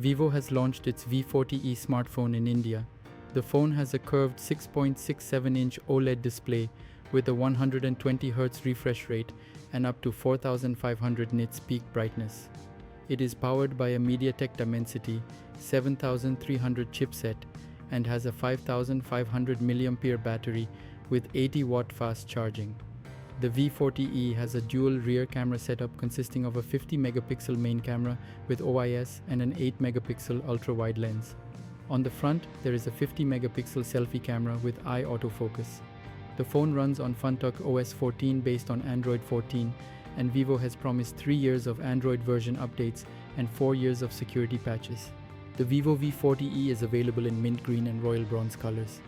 Vivo has launched its V40e smartphone in India. The phone has a curved 6.67-inch OLED display with a 120Hz refresh rate and up to 4500 nits peak brightness. It is powered by a MediaTek Dimensity 7300 chipset and has a 5500 mAh battery with 80-watt fast charging. The V40e has a dual rear camera setup consisting of a 50-megapixel main camera with OIS and an 8-megapixel ultra-wide lens. On the front, there is a 50-megapixel selfie camera with eye autofocus. The phone runs on Funtalk OS 14 based on Android 14, and Vivo has promised 3 years of Android version updates and 4 years of security patches. The Vivo V40e is available in mint green and royal bronze colors.